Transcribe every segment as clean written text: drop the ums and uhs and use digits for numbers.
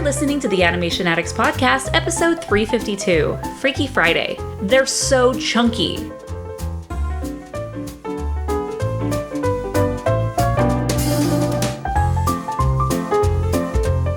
You're listening to the Animation Addicts Podcast, episode 352, Freaky Friday. They're so chunky.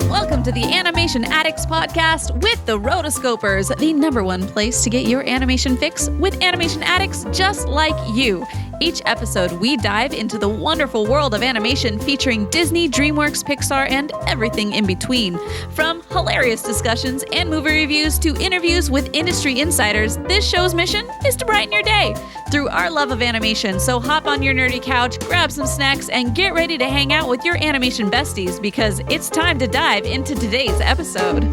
Welcome to the Animation Addicts Podcast with the Rotoscopers, the number one place to get your animation fix with animation addicts just like you. Each episode, we dive into the wonderful world of animation featuring Disney, DreamWorks, Pixar, and everything in between. From hilarious discussions and movie reviews to interviews with industry insiders, this show's mission is to brighten your day through our love of animation. So hop on your nerdy couch, grab some snacks, and get ready to hang out with your animation besties because it's time to dive into today's episode.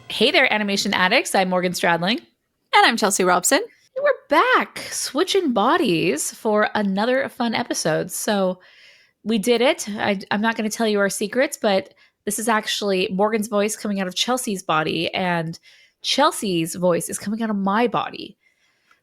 Hey there, Animation Addicts. I'm Morgan Stradling. And I'm Chelsea Robson. We're back switching bodies for another fun episode. So we did it. I'm not going to tell you our secrets, but this is actually Morgan's voice coming out of Chelsea's body, and Chelsea's voice is coming out of my body.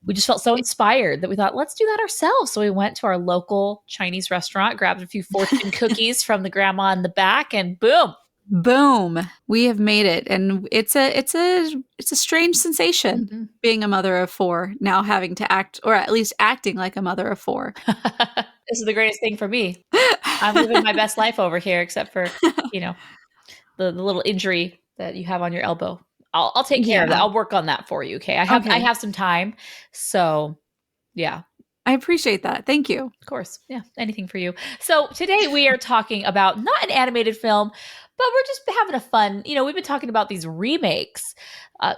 We just felt so inspired that we thought, let's do that ourselves. So we went to our local Chinese restaurant, grabbed a few fortune cookies from the grandma in the back, and boom, we have made it. And it's a strange sensation being a mother of four, now having to act, or at least acting like a mother of four. This is the greatest thing for me. I'm living my best life over here, except for, the little injury that you have on your elbow. I'll take care of that. I'll work on that for you. Okay. I have some time. So yeah. I appreciate that. Thank you. Of course. Yeah. Anything for you. So today we are talking about not an animated film, but we're just having a fun, we've been talking about these remakes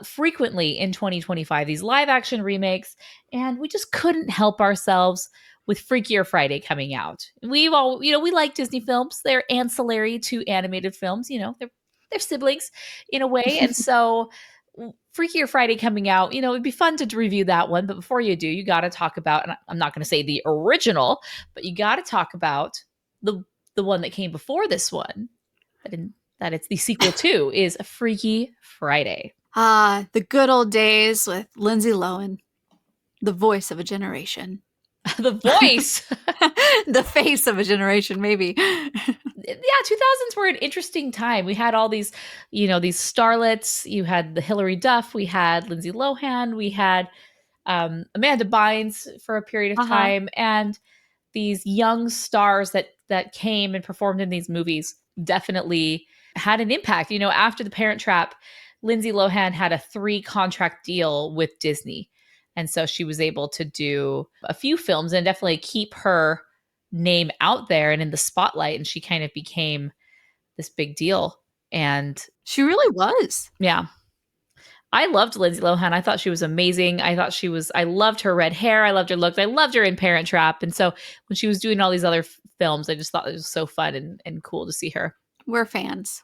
frequently in 2025, these live action remakes, and we just couldn't help ourselves with Freakier Friday coming out. We like Disney films. They're ancillary to animated films. They're siblings in a way. And so Freakier Friday coming out, it'd be fun to review that one. But before you do, you got to talk about, and I'm not going to say the original, but you got to talk about the one that came before this one. That it's the sequel to is Freaky Friday. The good old days with Lindsay Lohan, the voice of a generation. The voice. The face of a generation, maybe. Yeah, 2000s were an interesting time. We had all these, these starlets. You had the Hilary Duff. We had Lindsay Lohan. We had Amanda Bynes for a period of time. And these young stars that came and performed in these movies definitely had an impact. After The Parent Trap, Lindsay Lohan had a 3-contract deal with Disney. And so she was able to do a few films and definitely keep her name out there and in the spotlight. And she kind of became this big deal. And she really was. Yeah. I loved Lindsay Lohan. I thought she was amazing. I loved her red hair. I loved her look. I loved her in Parent Trap. And so when she was doing all these other films, I just thought it was so fun and cool to see her. We're fans.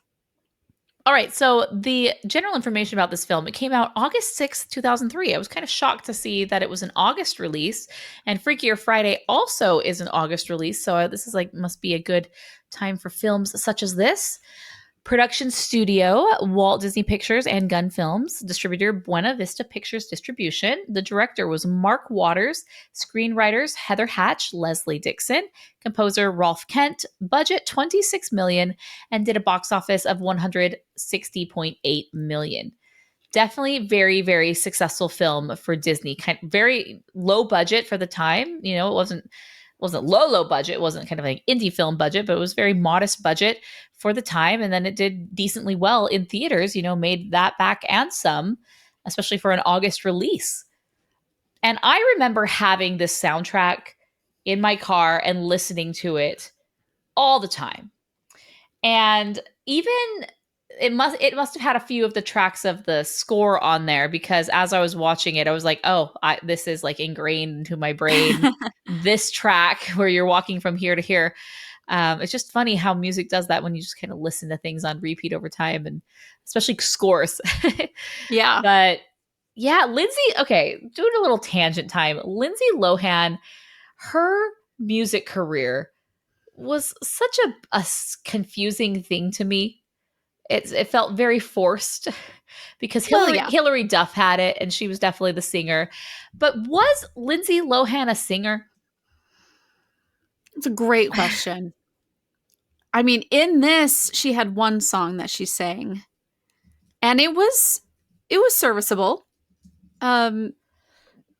All right, so the general information about this film, it came out August 6th, 2003. I was kind of shocked to see that it was an August release, and Freakier Friday also is an August release, so this is must be a good time for films such as this. Production studio, Walt Disney Pictures and Gun Films. Distributor, Buena Vista Pictures Distribution. The director was Mark Waters. Screenwriters, Heather Hatch, Leslie Dixon. Composer, Rolf Kent. Budget, $26 million. And did a box office of $160.8 million. Definitely very, very successful film for Disney. Very low budget for the time. It wasn't low budget. It wasn't kind of like indie film budget, but it was very modest budget for the time. And then it did decently well in theaters, made that back and some, especially for an August release. And I remember having this soundtrack in my car and listening to it all the time. And even it must have had a few of the tracks of the score on there, because as I was watching it, I was like, this is ingrained into my brain. This track where you're walking from here to here. It's just funny how music does that when you just kind of listen to things on repeat over time, and especially scores. Yeah. But yeah, Lindsay, okay, doing a little tangent time. Lindsay Lohan, her music career was such a confusing thing to me. It felt very forced because Hilary Duff had it, and she was definitely the singer. But was Lindsay Lohan a singer? It's a great question. I mean, in this, she had one song that she sang, and it was serviceable. Um,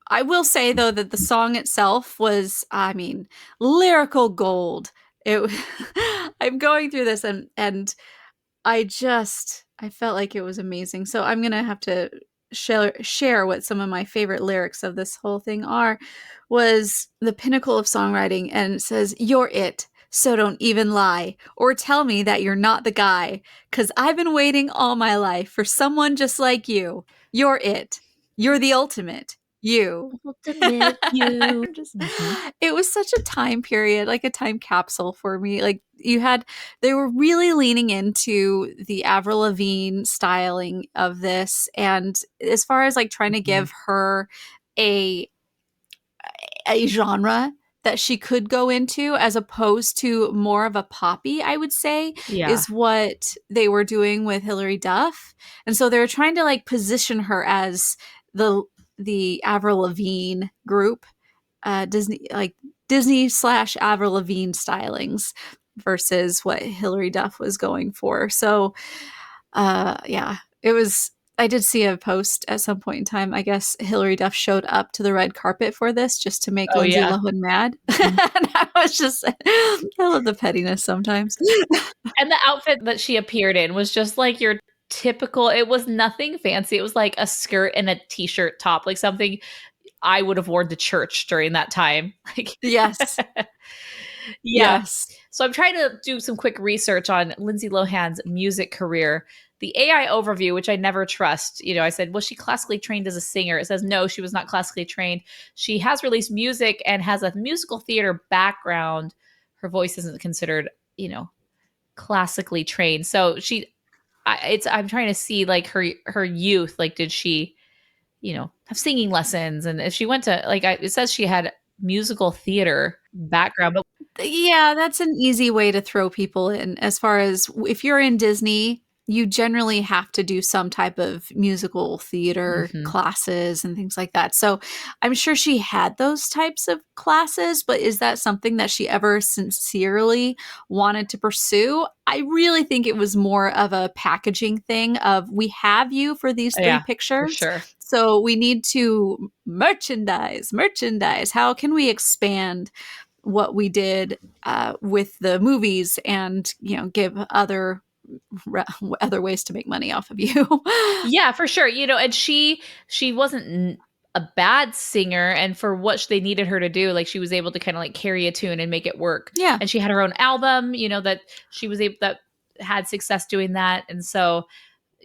I will say though that the song itself was, I mean, lyrical gold. It I'm going through this and I felt like it was amazing. So I'm gonna have to share what some of my favorite lyrics of this whole thing are. Was the pinnacle of songwriting, and it says, "You're it, so don't even lie or tell me that you're not the guy, 'cause I've been waiting all my life for someone just like you. You're it. You're the ultimate. You." Ultimate you. Just, Mhm. it was such a time period, like a time capsule for me. Like they were really leaning into the Avril Lavigne styling of this, and as far as like trying to Mhm. give her a genre that she could go into as opposed to more of a poppy, I would say, Yeah. is what they were doing with Hilary Duff. And so they were trying to like position her as the Avril Lavigne group, Disney slash Avril Lavigne stylings versus what Hilary Duff was going for. So yeah, it was. I did see a post at some point in time. I guess Hilary Duff showed up to the red carpet for this just to make Oh, Lindsay yeah. Lohan mad. Mhm. And I was just, I love the pettiness sometimes. And the outfit that she appeared in was just like your typical, it was nothing fancy. It was like a skirt and a t-shirt top, like something I would have worn to church during that time. Like Yes. yeah. Yes. So I'm trying to do some quick research on Lindsay Lohan's music career. The AI overview, which I never trust, I said, was she classically trained as a singer? It says no, she was not classically trained. She has released music and has a musical theater background. Her voice isn't considered, classically trained. So I'm trying to see like her youth. Like, did she, have singing lessons? And if she went to it says she had musical theater background, but Yeah, that's an easy way to throw people in. As far as if you're in Disney, you generally have to do some type of musical theater mhm. classes and things like that. So I'm sure she had those types of classes, but is that something that she ever sincerely wanted to pursue? I really think it was more of a packaging thing of we have you for these three Yeah, for pictures. sure. So we need to merchandise. How can we expand what we did with the movies and give other ways to make money off of you. Yeah, for sure. And she wasn't a bad singer, and for what they needed her to do, like she was able to kind of like carry a tune and make it work. Yeah. And she had her own album, that she was able that had success doing that. And so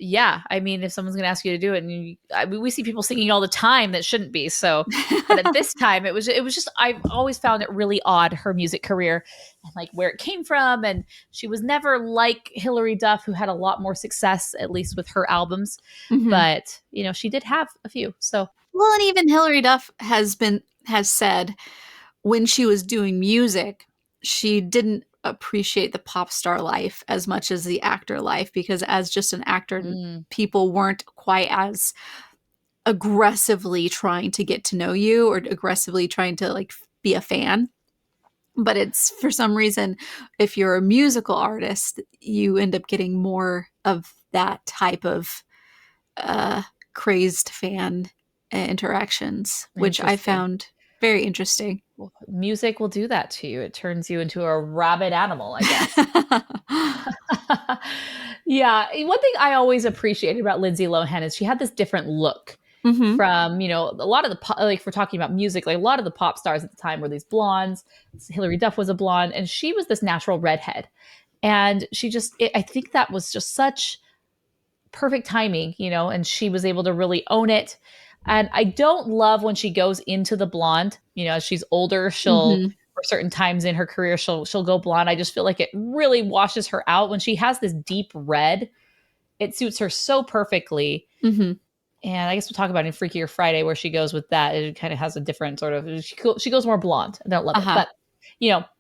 yeah, I mean, if someone's going to ask you to do it, and I mean, we see people singing all the time that shouldn't be. So, but at this time, it was just I've always found it really odd, her music career and like where it came from, and she was never like Hilary Duff, who had a lot more success, at least with her albums. Mhm. But she did have a few. So Well, and even Hilary Duff has said when she was doing music, she didn't appreciate the pop star life as much as the actor life because as just an actor, mm, people weren't quite as aggressively trying to get to know you or aggressively trying to like be a fan. But it's for some reason, if you're a musical artist, you end up getting more of that type of uh, crazed fan interactions, which I interesting. found very interesting. Well, music will do that to you. It turns you into a rabid animal, I guess. Yeah. One thing I always appreciated about Lindsay Lohan is she had this different look Hmm. from, a lot of the, like, if we're talking about music, like a lot of the pop stars at the time were these blondes. Hilary Duff was a blonde, and she was this natural redhead. And I think that was just such perfect timing, and she was able to really own it. And I don't love when she goes into the blonde, as she's older, she'll, Hmm. for certain times in her career, she'll go blonde. I just feel like it really washes her out when she has this deep red. It suits her so perfectly. Hmm. And I guess we'll talk about it in Freakier Friday where she goes with that. It kind of has a different sort of, she goes more blonde. I don't love it. Uh-huh. But,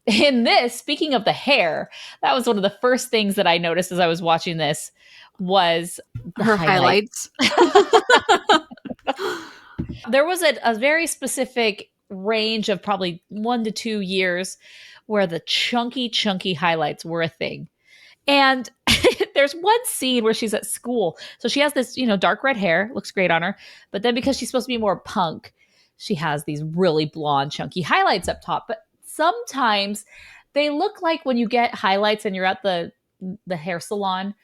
in this, speaking of the hair, that was one of the first things that I noticed as I was watching this was the Her highlight. highlights. There was a very specific range of probably 1 to 2 years where the chunky highlights were a thing. And there's one scene where she's at school. So she has this, dark red hair, looks great on her. But then because she's supposed to be more punk, she has these really blonde, chunky highlights up top. But sometimes they look like when you get highlights and you're at the hair salon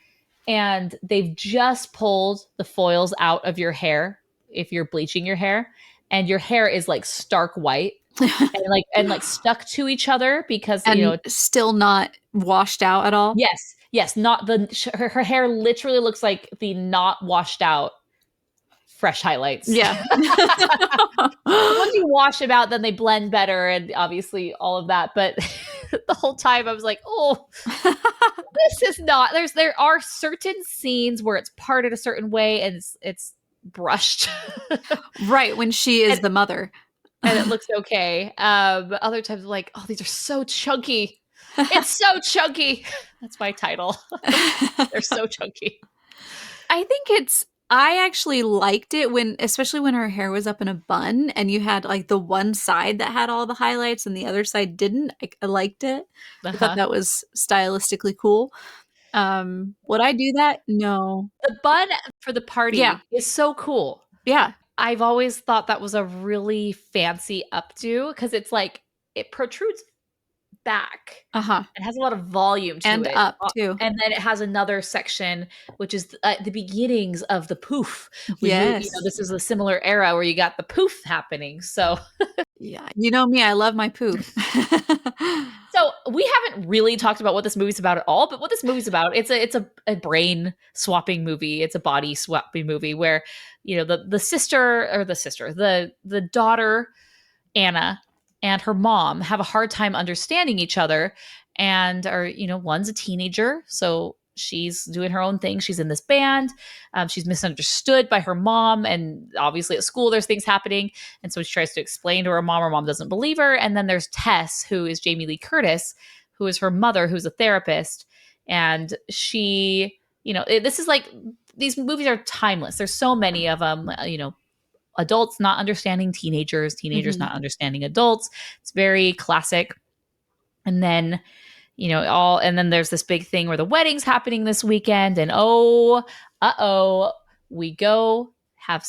and they've just pulled the foils out of your hair if you're bleaching your hair, and your hair is like stark white and stuck to each other because and still not washed out at all. Yes, not her hair literally looks like the not washed out fresh highlights. Yeah. Once you wash them out, then they blend better and obviously all of that. But the whole time I was like, oh, this is not. There are certain scenes where it's parted a certain way and it's brushed. Right, when she is the mother. And it looks okay. Other times I'm like, oh, these are so chunky. It's so chunky. That's my title. They're so chunky. I think I actually liked it especially when her hair was up in a bun and you had like the one side that had all the highlights and the other side didn't. I liked it. I thought that was stylistically cool. Would I do that? No. The bun for the party is so cool. Yeah. I've always thought that was a really fancy updo because it's like it protrudes back. It has a lot of volume to and it. Up too. And then it has another section, which is the beginnings of the poof. Yes. This is a similar era where you got the poof happening. So yeah, you know me, I love my poof. So we haven't really talked about what this movie's about at all, but what this movie's about, it's a brain swapping movie. It's a body swapping movie where, the daughter, Anna, and her mom have a hard time understanding each other and are, one's a teenager. So she's doing her own thing. She's in this band. She's misunderstood by her mom. And obviously at school, there's things happening. And so she tries to explain to her mom. Her mom doesn't believe her. And then there's Tess, who is Jamie Lee Curtis, who is her mother, who's a therapist. And she, this is like, these movies are timeless. There's so many of them, adults not understanding teenagers, teenagers not understanding adults. It's very classic. And then, and then there's this big thing where the wedding's happening this weekend and we go have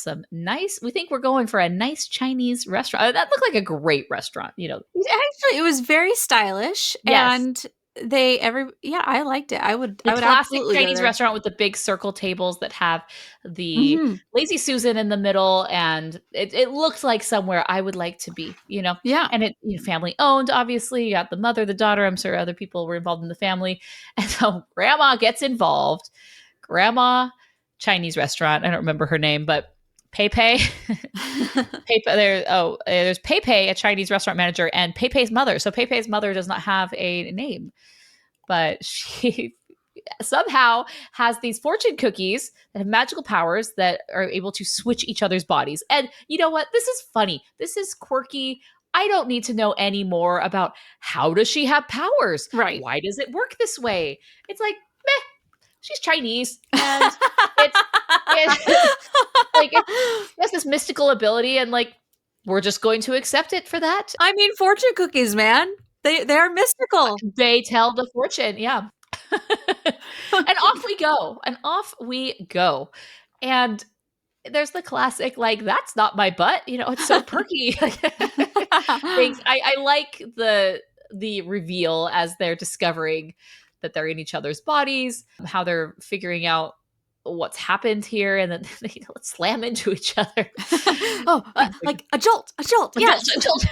we think we're going for a nice Chinese restaurant. That looked like a great restaurant, Actually, it was very stylish. Yes. And I liked it. I would classic absolutely Chinese restaurant with the big circle tables that have the Lazy Susan in the middle, and it looks like somewhere I would like to be, Yeah. And it family owned, obviously. You got the mother, the daughter. I'm sure other people were involved in the family, and so grandma gets involved. Grandma, Chinese restaurant. I don't remember her name, but Pepe. There's Pepe, a Chinese restaurant manager, and Pepe's mother. So Pepe's mother does not have a name, but she somehow has these fortune cookies that have magical powers that are able to switch each other's bodies. And you know what? This is funny. This is quirky. I don't need to know any more about how does she have powers? Right. Why does it work this way? It's like, meh. She's Chinese, and it's like it has this mystical ability, and like we're just going to accept it for that. I mean, fortune cookies, man. They're mystical. They tell the fortune, yeah. And off we go. And there's the classic, like, that's not my butt. It's so perky. Things. I like the reveal as they're discovering that they're in each other's bodies, how they're figuring out what's happened here, and then they slam into each other. Like a jolt. Yes. A jolt.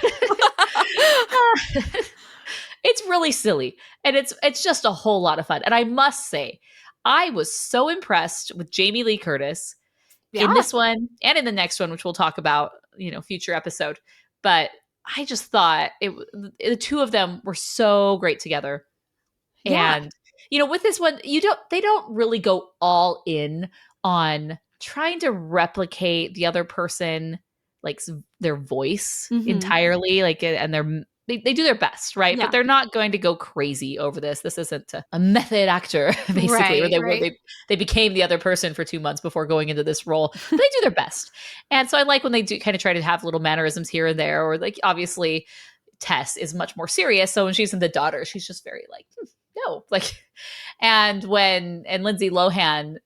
It's really silly, and it's just a whole lot of fun. And I must say, I was so impressed with Jamie Lee Curtis in this one and in the next one, which we'll talk about, future episode. But I just thought the two of them were so great together. Yeah. And with this one, they don't really go all in on trying to replicate the other person, like their voice entirely, like, and they do their best, right? But Yeah. they're not going to go crazy over this. This isn't a method actor, basically, where Right, right. they became the other person for 2 months before going into this role. But they do their best. And so I like when they do kind of try to have little mannerisms here and there, or like obviously Tess is much more serious. So when she's in The Daughter, she's just very like, no, like, and Lindsay Lohan,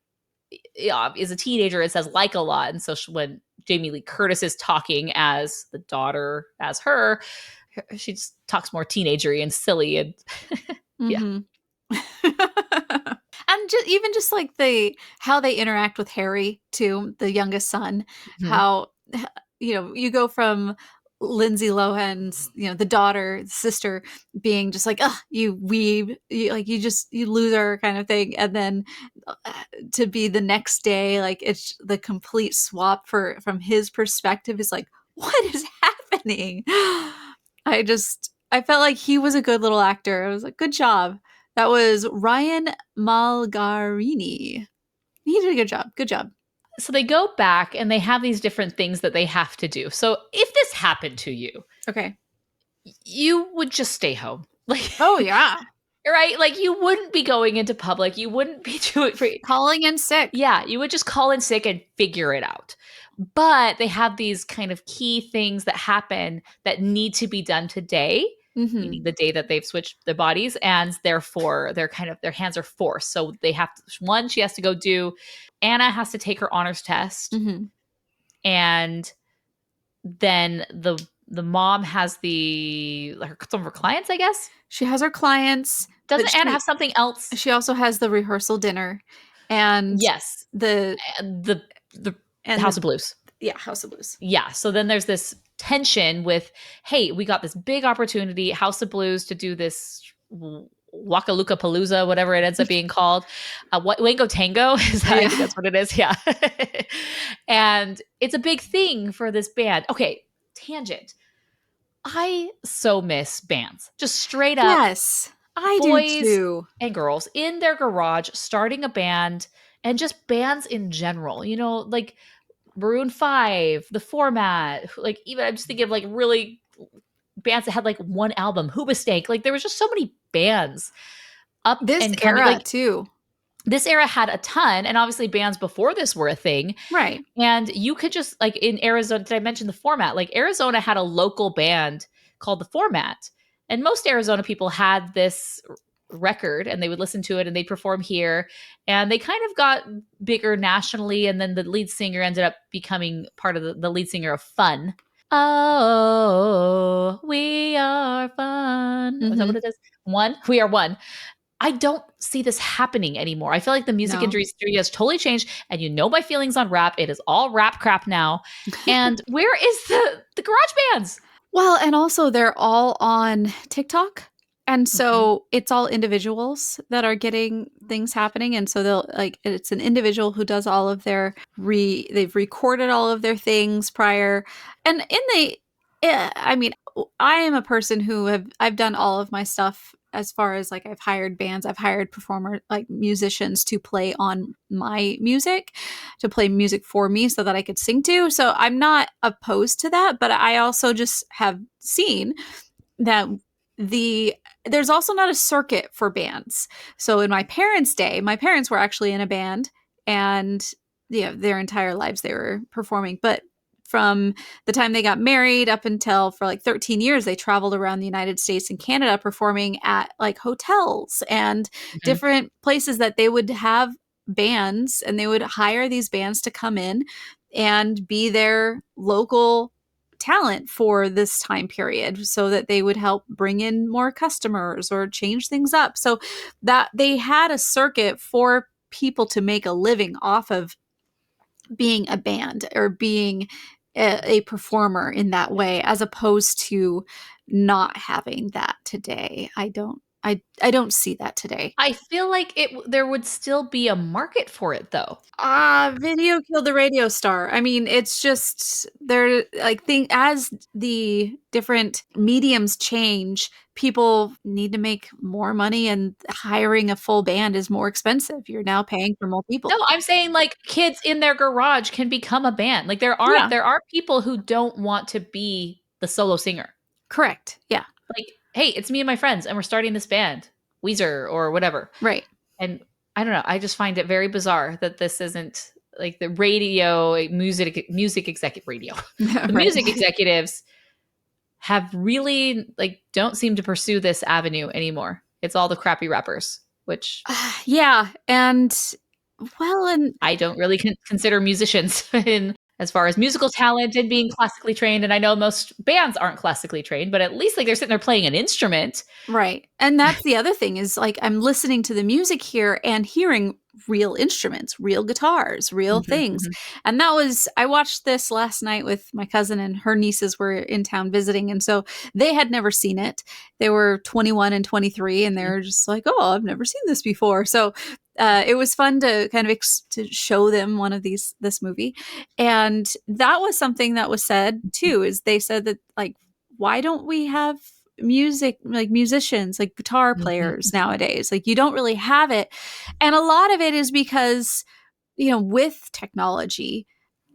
yeah, is a teenager, it says like a lot. And so when Jamie Lee Curtis is talking as the daughter, as her, she just talks more teenagery and silly. And yeah. Mm-hmm. And even just like how they interact with Harry too, the youngest son, Mhm. how you go from Lindsay Lohan's, the daughter, sister being just like, "Ugh, you weeb, you loser," kind of thing, and then uh, to be the next day, like it's the complete swap from his perspective is like, what is happening? I felt like he was a good little actor. I was like, good job. That was Ryan Malgarini. He did a good job. Good job. So they go back and they have these different things that they have to do. So if this happened to you, Okay. you would just stay home. Like, Oh yeah. right? Like you wouldn't be going into public. You wouldn't be doing for Calling in sick. yeah, you would just call in sick and figure it out. But they have these kind of key things that happen that need to be done today, Mm-hmm. meaning the day that they've switched their bodies, and therefore their hands are forced. So they have to, one, she has to go do, Anna has to take her honors test, Mm-hmm. and then the mom has some of her clients, I guess. She has her clients, but Doesn't Anna have something else? she also has the rehearsal dinner and Yes, the and the and House the of Blues. yeah, House of Blues. Yeah. So then there's this tension with, hey, we got this big opportunity, House of Blues, to do this Wakaluka Palooza, whatever it ends up being called. Wango Tango is that? I think Yeah. that's what it is. Yeah. And it's a big thing for this band. Okay, tangent. I so miss bands. Just straight up Yes, I do boys too. and girls in their garage starting a band, and just bands in general. Like Maroon 5, The Format, like even I'm just thinking of like really bands that had like one album, Hoobastank. Like there was just so many bands up This and coming. era Like too. this era had a ton, and obviously bands before this were a thing. Right. And you could just like in Arizona, did I mention The Format? Like Arizona had a local band called The Format. And most Arizona people had this record and they would listen to it and they'd perform here. And they kind of got bigger nationally. And then the lead singer ended up becoming part of the lead singer of Fun. Oh, we are fun. Is that Mm-hmm. what it is? One? We are one. I don't see this happening anymore. I feel like the music No. industry has totally changed, and you know my feelings on rap. It is all rap crap now. And where is the garage bands? Well, and also they're all on TikTok. And Mhm. so it's all individuals that are getting things happening. And so they'll it's an individual who does all of they've recorded all of their things prior. And I mean, I am a person I've done all of my stuff as far as like I've hired bands, I've hired performer like musicians to play on my music, to play music for me so that I could sing to. So I'm not opposed to that, but I also just have seen that there's also not a circuit for bands. So in my parents' day, my parents were actually in a band, and their entire lives they were performing. But from the time they got married up until for like 13 years, they traveled around the United States and Canada performing at like hotels and Mhm. different places that they would have bands, and they would hire these bands to come in and be their local talent for this time period so that they would help bring in more customers or change things up. So that they had a circuit for people to make a living off of being a band or being a performer in that way, as opposed to not having that today. I don't see that today. I feel like there would still be a market for it though. Video killed the radio star. I mean, it's just they're like think as the different mediums change, people need to make more money, and hiring a full band is more expensive. You're now paying for more people. No, I'm saying like kids in their garage can become a band. Like Yeah, there are people who don't want to be the solo singer. correct. Yeah. like, hey, it's me and my friends, and we're starting this band, Weezer or whatever. Right. And I don't know, I just find it very bizarre that this isn't like the radio music executive radio. The Right. music executives have really like don't seem to pursue this avenue anymore. It's all the crappy rappers, which Yeah. And well, and I don't really consider musicians in as far as musical talent and being classically trained. And I know most bands aren't classically trained, but at least like they're sitting there playing an instrument. right. And that's the other thing is like I'm listening to the music here and hearing real instruments, real guitars, real Mhm, things. mhm, And that was, I watched this last night with my cousin and her nieces were in town visiting. And so they had never seen it. They were 21 and 23 and they mhm, were just like, oh, I've never seen this before. So it was fun to kind of to show them one of this movie. And that was something that was said too, is they said that like, why don't we have music like musicians like guitar mhm, players mhm, nowadays, like you don't really have it. And a lot of it is because with technology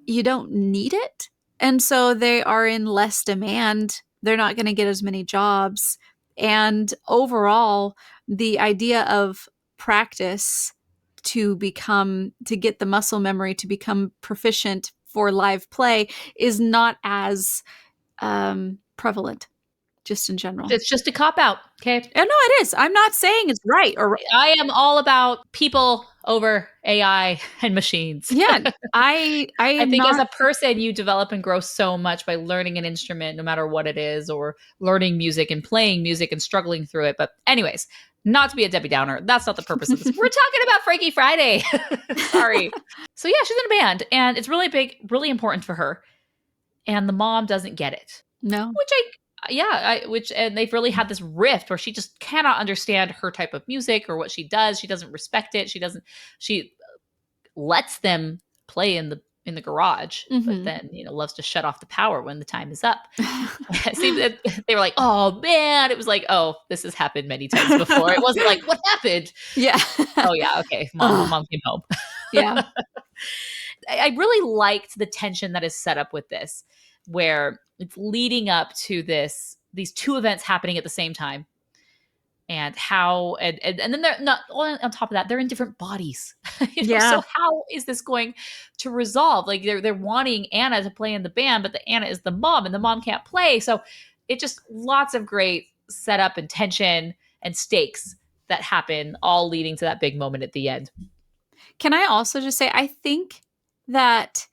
you don't need it, and so they are in less demand, they're not going to get as many jobs, and overall the idea of practice to get the muscle memory to become proficient for live play is not as prevalent just in general. It's just a cop out. Okay. Oh, no, it is. I'm not saying it's right or I am all about people over AI and machines. yeah, I I am think as not a person, you develop and grow so much by learning an instrument, no matter what it is, or learning music and playing music and struggling through it. But, anyways, not to be a Debbie Downer. That's not the purpose of this. We're talking about Freaky Friday. Sorry. So, yeah, she's in a band, and it's really big, really important for her. And the mom doesn't get it, No. which and they've really had this rift where she just cannot understand her type of music or what she does. She doesn't respect it. She lets them play in the garage, but Mhm. then loves to shut off the power when the time is up. See, they were like, "Oh man," it was like, "Oh, this has happened many times before." It wasn't like, "What happened?" Yeah. Oh yeah, okay, mom, Ugh, mom came home. yeah. I really liked the tension that is set up with this, where it's leading up to these two events happening at the same time, and how and then they're not on top of that, they're in different bodies. Yeah. So how is this going to resolve? Like they're wanting Anna to play in the band, but the Anna is the mom and the mom can't play. So it just lots of great setup and tension and stakes that happen, all leading to that big moment at the end. Can I also just say I think that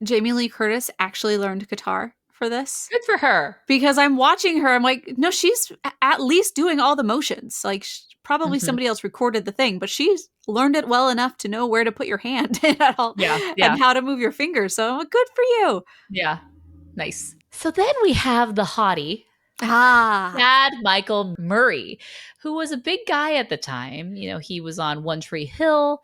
Jamie Lee Curtis actually learned guitar for this? Good for her. Because I'm watching her, I'm like, no, she's at least doing all the motions. Like, probably Hmm. somebody else recorded the thing, but she's learned it well enough to know where to put your hand and all, Yeah, yeah, and how to move your fingers. So, good for you. yeah. Nice. So then we have the hottie, Ah, Chad Michael Murray, who was a big guy at the time. He was on One Tree Hill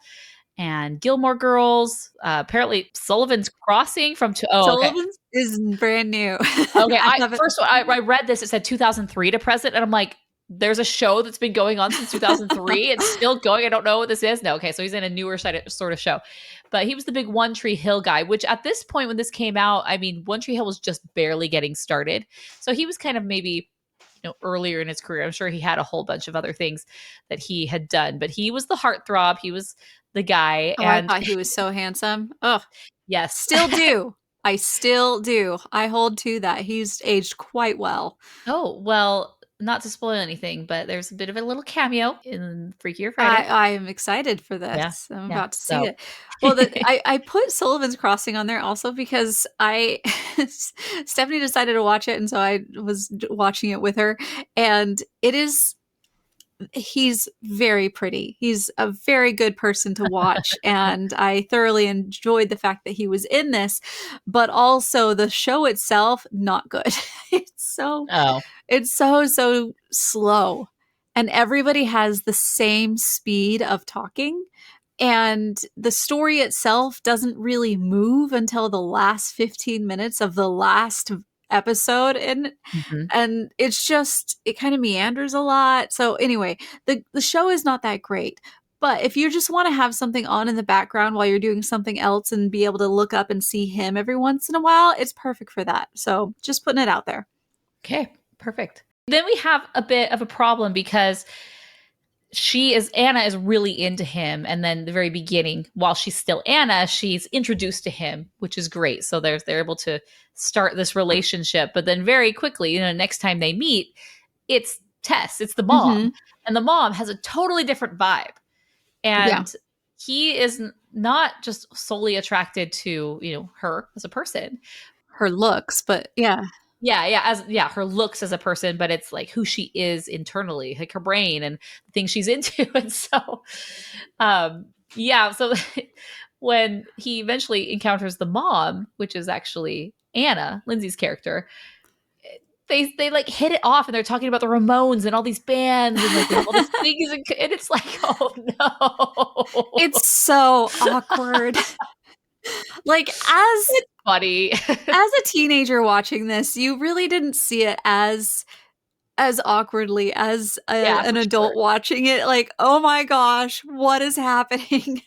and Gilmore Girls. Apparently, Sullivan's Crossing from. Oh, okay. Sullivan's is brand new. Okay. I haven't. I read this. It said 2003 to present, and I'm like, there's a show that's been going on since 2003. It's still going. I don't know what this is. No. Okay. So he's in a newer sort of show, but he was the big One Tree Hill guy. Which at this point, when this came out, I mean, One Tree Hill was just barely getting started. So he was kind of maybe earlier in his career. I'm sure he had a whole bunch of other things that he had done, but he was the heartthrob. He was the guy, Oh, I and thought he was so handsome. Oh, yes. still do. I still do. I hold to that. He's aged quite well. Oh, well, not to spoil anything, but there's a bit of a little cameo in Freakier Friday. I am excited for Yeah. this. I'm Yeah. about to see So it. Well, I put Sullivan's Crossing on there also because Stephanie decided to watch it, and so I was watching it with her, and he's very pretty. He's a very good person to watch, and I thoroughly enjoyed the fact that he was in this, but also the show itself not good. It's so oh. so slow. And everybody has the same speed of talking. And the story itself doesn't really move until the last 15 minutes of the last episode. Mhm. And it kind of meanders a lot. So anyway, the show is not that great. But if you just want to have something on in the background while you're doing something else and be able to look up and see him every once in a while, it's perfect for that. So just putting it out there. Okay. Perfect. Then we have a bit of a problem because Anna is really into him, and then the very beginning, while she's still Anna, she's introduced to him, which is great. So they're able to start this relationship, but then very quickly, next time they meet, it's Tess, it's the mom, and the mom has a totally different vibe, Yeah. and he is not just solely attracted to her as a person. Her looks, but yeah. Yeah, her looks as a person, but it's like who she is internally, like her brain and the things she's into. And so, so when he eventually encounters the mom, which is actually Anna, Lindsay's character, they like hit it off, and they're talking about the Ramones and all these bands and like they have all these things, and it's like, oh no, It's so awkward. Like, it's funny. as a teenager watching this, you really didn't see it as awkwardly as Yeah, an for adult sure. watching it. Like, oh my gosh, what is happening?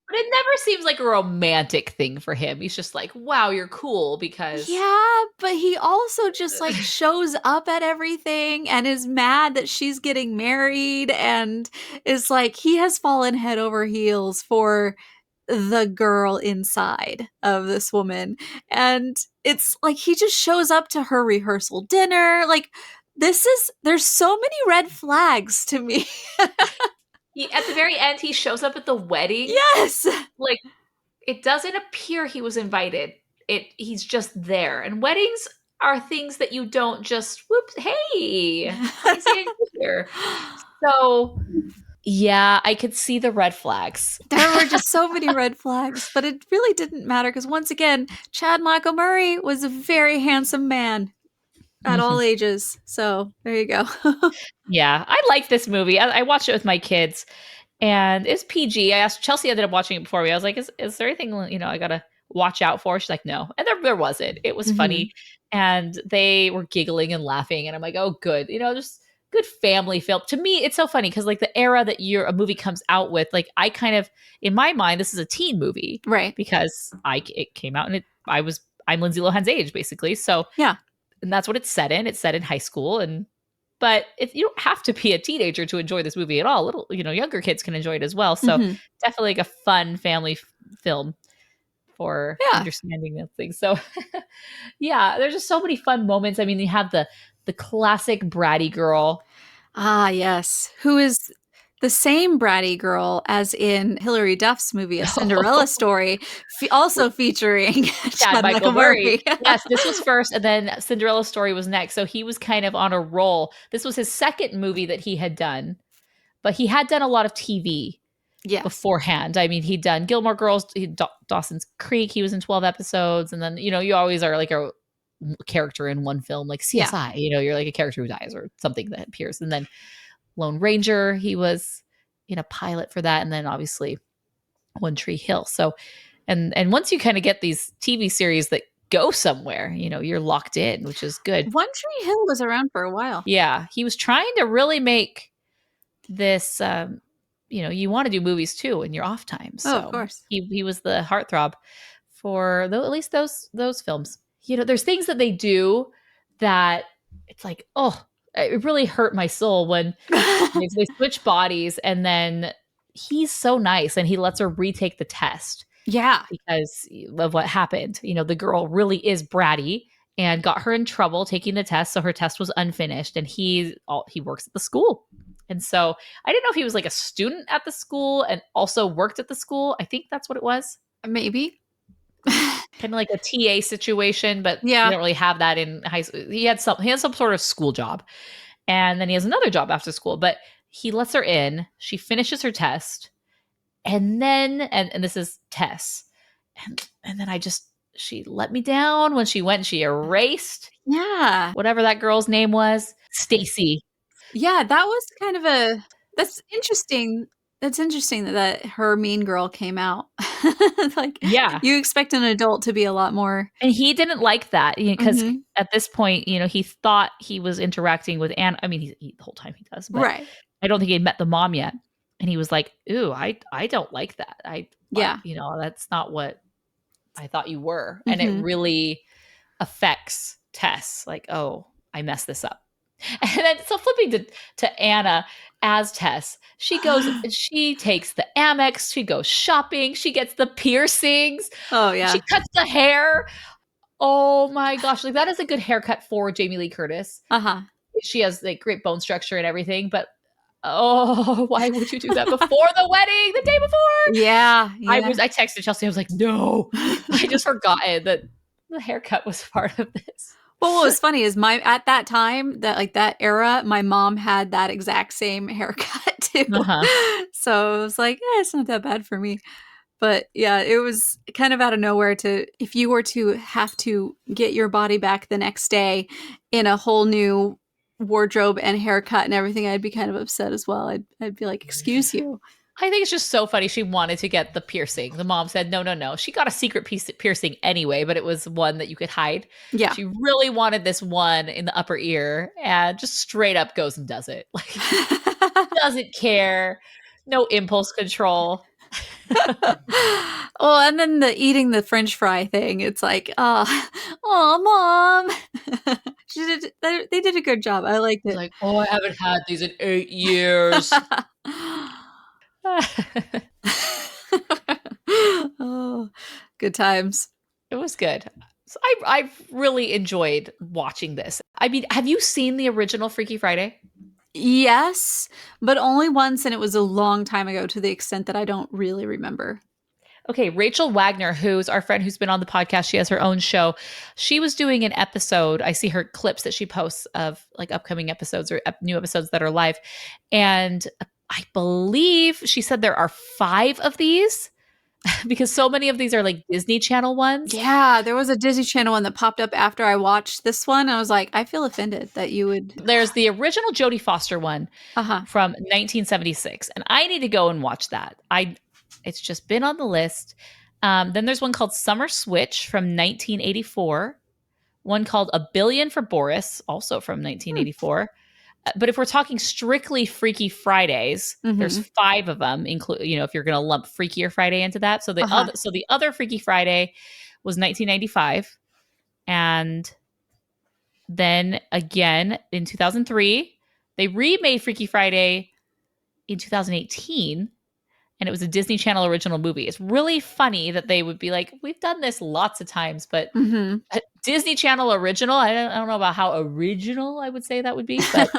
But it never seems like a romantic thing for him. He's just like, wow, you're cool because Yeah, but he also just like shows up at everything and is mad that she's getting married and is like, he has fallen head over heels for the girl inside of this woman. And it's like he just shows up to her rehearsal dinner. Like, there's so many red flags to me. at the very end, he shows up at the wedding. Yes. Like, it doesn't appear he was invited. He's just there. And weddings are things that you don't just whoops, hey, let me see you here. So yeah, I could see the red flags. There were just so many red flags, but it really didn't matter because once again, Chad Michael Murray was a very handsome man at all ages. So there you go. Yeah, I like this movie. I watched it with my kids, and it's PG. I asked Chelsea, ended up watching it before me. I was like, is there anything I gotta watch out for? She's like, no, and there wasn't. It was funny, and they were giggling and laughing, and I'm like, oh, good, just good family film. To me, it's so funny because like the era that a movie comes out with, like I kind of in my mind, this is a teen movie, Right. Because it came out and I'm Lindsay Lohan's age basically, so Yeah. and that's what it's set in. It's set in high school, but you don't have to be a teenager to enjoy this movie at all. Little, younger kids can enjoy it as well. So definitely like a fun family film for understanding those things. So yeah, there's just so many fun moments. I mean, you have the classic bratty girl. Ah, yes. Who is the same bratty girl as in Hilary Duff's movie, A Cinderella Story, also featuring Chad Michael Murray. Yes, this was first, and then Cinderella Story was next. So he was kind of on a roll. This was his second movie that he had done, but he had done a lot of TV beforehand. I mean, he'd done Gilmore Girls, Dawson's Creek. He was in 12 episodes, and then you always are like a character in one film, like CSI. You're like a character who dies or something that appears, and then Lone Ranger, he was in a pilot for that, and then obviously One Tree Hill. So, and once you kind of get these TV series that go somewhere, you're locked in, which is good. One Tree Hill was around for a while. Yeah, he was trying to really make this. You want to do movies too in your off time. So of course, he was the heartthrob for at least those films. There's things that they do that it's like, oh, it really hurt my soul when they switch bodies, and then he's so nice and he lets her retake the test. Yeah. Because of what happened. The girl really is bratty and got her in trouble taking the test. So her test was unfinished, and he works at the school. And so I didn't know if he was like a student at the school and also worked at the school. I think that's what it was. Maybe. Kind of like a TA situation, but you don't really have that in high school. He had some sort of school job, and then he has another job after school, but he lets her in. She finishes her test, and then and this is Tess, and then she let me down when she went and she erased whatever that girl's name was, Stacy. Yeah, that was kind of that's interesting. That's interesting that her mean girl came out. Like, you expect an adult to be a lot more. And he didn't like that because at this point, he thought he was interacting with Anne. I mean, he the whole time he does, but I don't think he'd met the mom yet. And he was like, ooh, I don't like that. That's not what I thought you were. And it really affects Tess. Like, oh, I messed this up. And then so flipping to Anna as Tess, she goes, she takes the Amex, she goes shopping, she gets the piercings, Oh she yeah. cuts the hair. Oh my gosh, like that is a good haircut for Jamie Lee Curtis. Uh-huh. She has like great bone structure and everything, but oh, why would you do that before the wedding, the day before? Yeah, yeah. I texted Chelsea, I was like, no, I just forgotten that the haircut was part of this. Well, what was funny is my at that time, that like that era, my mom had that exact same haircut too. Uh-huh. So it was like, it's not that bad for me. But yeah, it was kind of out of nowhere to if you were to have to get your body back the next day in a whole new wardrobe and haircut and everything, I'd be kind of upset as well. I'd be like, excuse you. I think it's just so funny. She wanted to get the piercing. The mom said, no, no, no. She got a secret piercing anyway, but it was one that you could hide. Yeah. She really wanted this one in the upper ear and just straight up goes and does it. Like, doesn't care. No impulse control. Well, and then the eating the French fry thing, it's like, mom. They did a good job. I liked He's it. like, oh, I haven't had these in 8 years. Oh, good times. It was good. So I've really enjoyed watching this. I mean, have you seen the original Freaky Friday? Yes, but only once, and it was a long time ago to the extent that I don't really remember. Okay, Rachel Wagner, who's our friend who's been on the podcast, she has her own show. She was doing an episode. I see her clips that she posts of like upcoming episodes or new episodes that are live. And I believe she said there are 5 of these because so many of these are like Disney Channel ones. Yeah, there was a Disney Channel one that popped up after I watched this one. I was like, I feel offended that you would. There's the original Jodie Foster one from 1976, and I need to go and watch that. It's just been on the list. Then there's one called Summer Switch from 1984. One called A Billion for Boris, also from 1984. But if we're talking strictly Freaky Fridays, there's 5 of them. Include, if you're going to lump Freakier Friday into that. So the other Freaky Friday was 1995, and then again in 2003, they remade Freaky Friday in 2018. And it was a Disney Channel original movie. It's really funny that they would be like, we've done this lots of times, but a Disney Channel original, I don't know about how original I would say that would be. But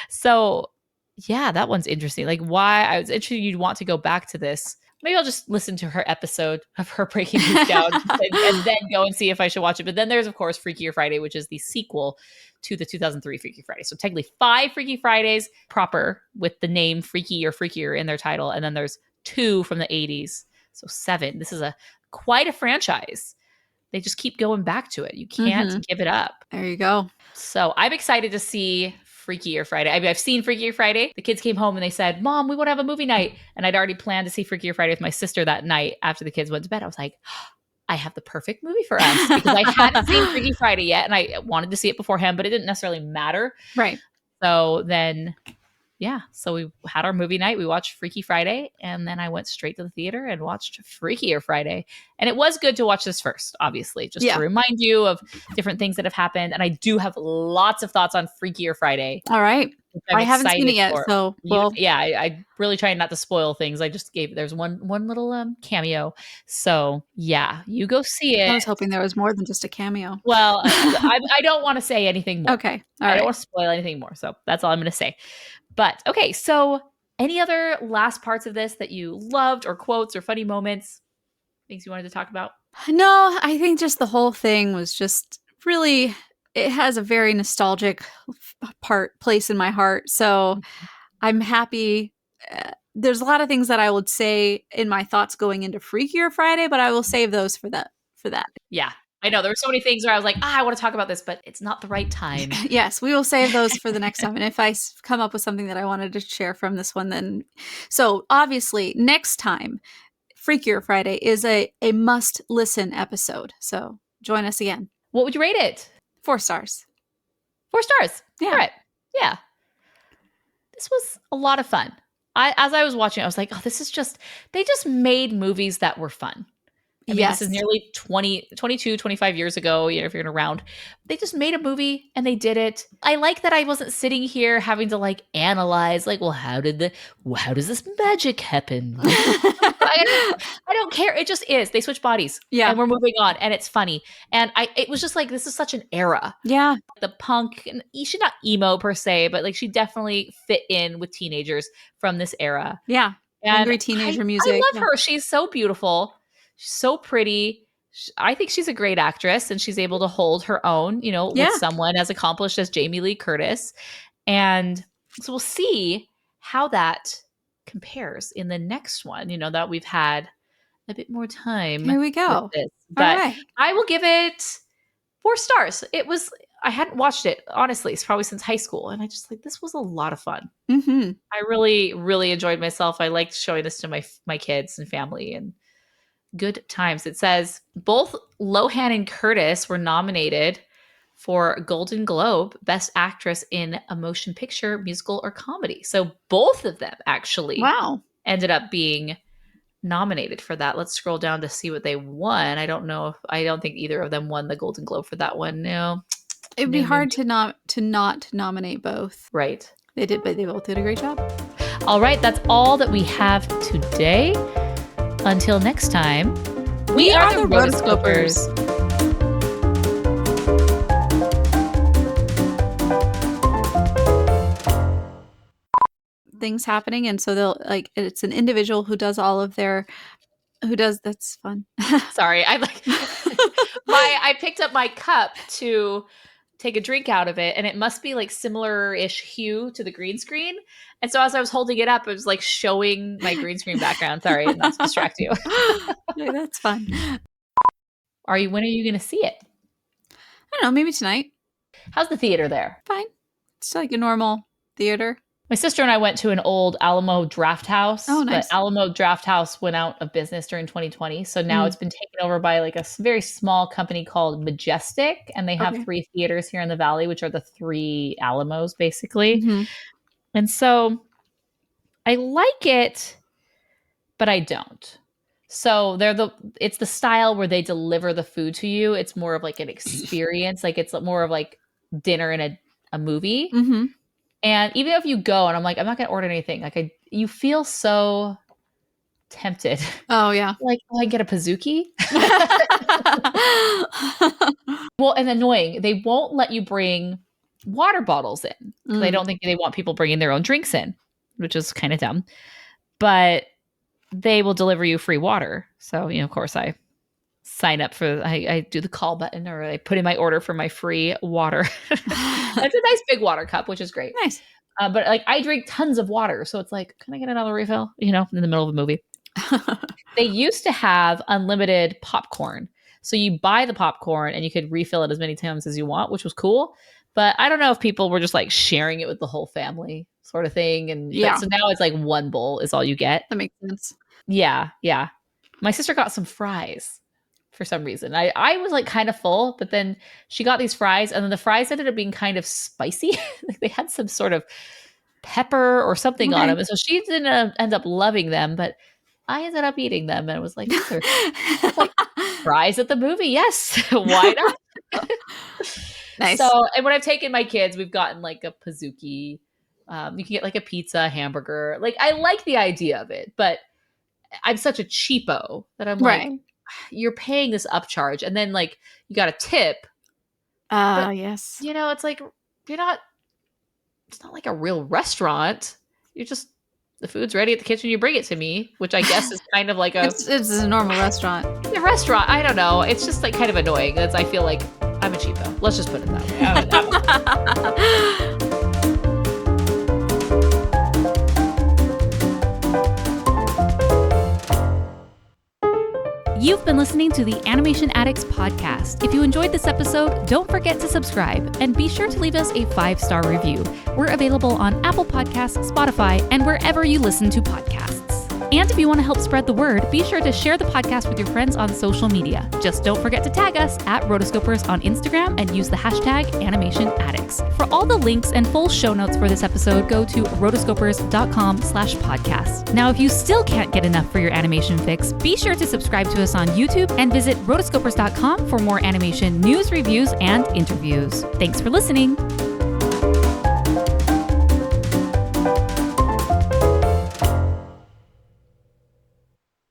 so, yeah, that one's interesting. Like why I was interested you'd want to go back to this. Maybe I'll just listen to her episode of her breaking this down and then go and see if I should watch it. But then there's, of course, Freakier Friday, which is the sequel to the 2003 Freaky Friday. So technically 5 Freaky Fridays proper with the name Freaky or Freakier in their title. And then there's 2 from the 80s. So 7. This is quite a franchise. They just keep going back to it. You can't give it up. There you go. So I'm excited to see Freakier Friday. I mean, I've seen Freakier Friday. The kids came home and they said, Mom, we want to have a movie night. And I'd already planned to see Freakier Friday with my sister that night after the kids went to bed. I was like, I have the perfect movie for us because I hadn't seen Freaky Friday yet and I wanted to see it beforehand, but it didn't necessarily matter. Right. So then, yeah. So we had our movie night. We watched Freaky Friday and then I went straight to the theater and watched Freakier Friday. And it was good to watch this first, obviously, just to remind you of different things that have happened. And I do have lots of thoughts on Freakier Friday. All right. I haven't seen it yet, so I really try not to spoil things. I just there's one little cameo. So yeah, you go see it. I was hoping there was more than just a cameo. Well, I don't want to say anything more. Okay. I don't want to spoil anything more. So that's all I'm going to say. But okay, so any other last parts of this that you loved or quotes or funny moments, things you wanted to talk about? No, I think just the whole thing was just really, it has a very nostalgic place in my heart. So I'm happy. There's a lot of things that I would say in my thoughts going into Freakier Friday, but I will save those for that. Yeah. I know there were so many things where I was like, I want to talk about this, but it's not the right time. Yes, we will save those for the next time. And if I come up with something that I wanted to share from this one, then. So obviously next time, Freakier Friday is a must listen episode. So join us again. What would you rate it? 4 stars. 4 stars. Yeah. All right. Yeah. This was a lot of fun. As I was watching, I was like, oh, they just made movies that were fun. I mean, this is nearly 22, 25 years ago, if you're around. They just made a movie and they did it. I like that I wasn't sitting here having to like analyze, like, well, how does this magic happen? I don't care. It just is. They switch bodies. Yeah. And we're moving on and it's funny. And it was just like, this is such an era. Yeah. The punk, and she's not emo per se, but like she definitely fit in with teenagers from this era. Yeah. And angry teenager music. I love her. She's so beautiful. She's so pretty. I think she's a great actress and she's able to hold her own, with someone as accomplished as Jamie Lee Curtis. And so we'll see how that compares in the next one, that we've had a bit more time. Here we go. With this. But I will give it 4 stars. I hadn't watched it, honestly. It's probably since high school. And I just this was a lot of fun. Mm-hmm. I really, really enjoyed myself. I liked showing this to my kids and family and good times. It says both Lohan and Curtis were nominated for Golden Globe Best Actress in a Motion Picture, Musical, or Comedy. So both of them actually ended up being nominated for that. Let's scroll down to see what they won. I don't think either of them won the Golden Globe for that one. No. It'd be hard to not nominate both. Right. They did, but they both did a great job. All right. That's all that we have today. Until next time, we are the Rotoscopers. Things happening, and so they'll it's an individual who does all of their that's fun. Sorry, I picked up my cup to take a drink out of it, and it must be like similar-ish hue to the green screen. And so as I was holding it up, it was like showing my green screen background. Sorry, not to distract you. No, that's fun. When are you going to see it? I don't know, maybe tonight. How's the theater there? Fine. It's like a normal theater. My sister and I went to an old Alamo Draft House. Oh, nice. But Alamo Draft House went out of business during 2020. So now it's been taken over by like a very small company called Majestic. And they have 3 theaters here in the Valley, which are the 3 Alamos, basically. Mm-hmm. And so I like it, but I don't. So it's the style where they deliver the food to you. It's more of like an experience. Like it's more of like dinner in a movie. Mm-hmm. And even if you go and I'm like, I'm not going to order anything. Like you feel so tempted. Oh yeah. Like, I get a Pizookie. Well, and annoying. They won't let you bring water bottles in. They don't think they want people bringing their own drinks in, which is kind of dumb. But they will deliver you free water. So, of course I sign up I do the call button, or I put in my order for my free water. It's a nice big water cup, which is great. Nice. But like I drink tons of water. So it's like, can I get another refill? In the middle of a movie. They used to have unlimited popcorn. So you buy the popcorn and you could refill it as many times as you want, which was cool. But I don't know if people were just like sharing it with the whole family sort of thing. And so now it's like 1 bowl is all you get. That makes sense. Yeah. Yeah. My sister got some fries for some reason. I was like kind of full, but then she got these fries, and then the fries ended up being kind of spicy. They had some sort of pepper or something on them. And so she didn't end up loving them, but I ended up eating them, and it was like, these are like fries at the movie. Yes. Why not? Nice. So, and when I've taken my kids, we've gotten like a Pizookie. You can get like a pizza, hamburger. Like I like the idea of it, but I'm such a cheapo that I'm like, you're paying this upcharge, and then like you got a tip. Yes. It's like it's not like a real restaurant. The food's ready at the kitchen, you bring it to me, which I guess is kind of like it's a normal restaurant. It's a restaurant. I don't know. It's just like kind of annoying. I feel like I'm a cheapo. Let's just put it that way. You've been listening to the Animation Addicts Podcast. If you enjoyed this episode, don't forget to subscribe and be sure to leave us a 5-star review. We're available on Apple Podcasts, Spotify, and wherever you listen to podcasts. And if you want to help spread the word, be sure to share the podcast with your friends on social media. Just don't forget to tag us at Rotoscopers on Instagram and use the hashtag Animation Addicts. For all the links and full show notes for this episode, go to rotoscopers.com/podcast. Now, if you still can't get enough for your animation fix, be sure to subscribe to us on YouTube and visit rotoscopers.com for more animation news, reviews, and interviews. Thanks for listening.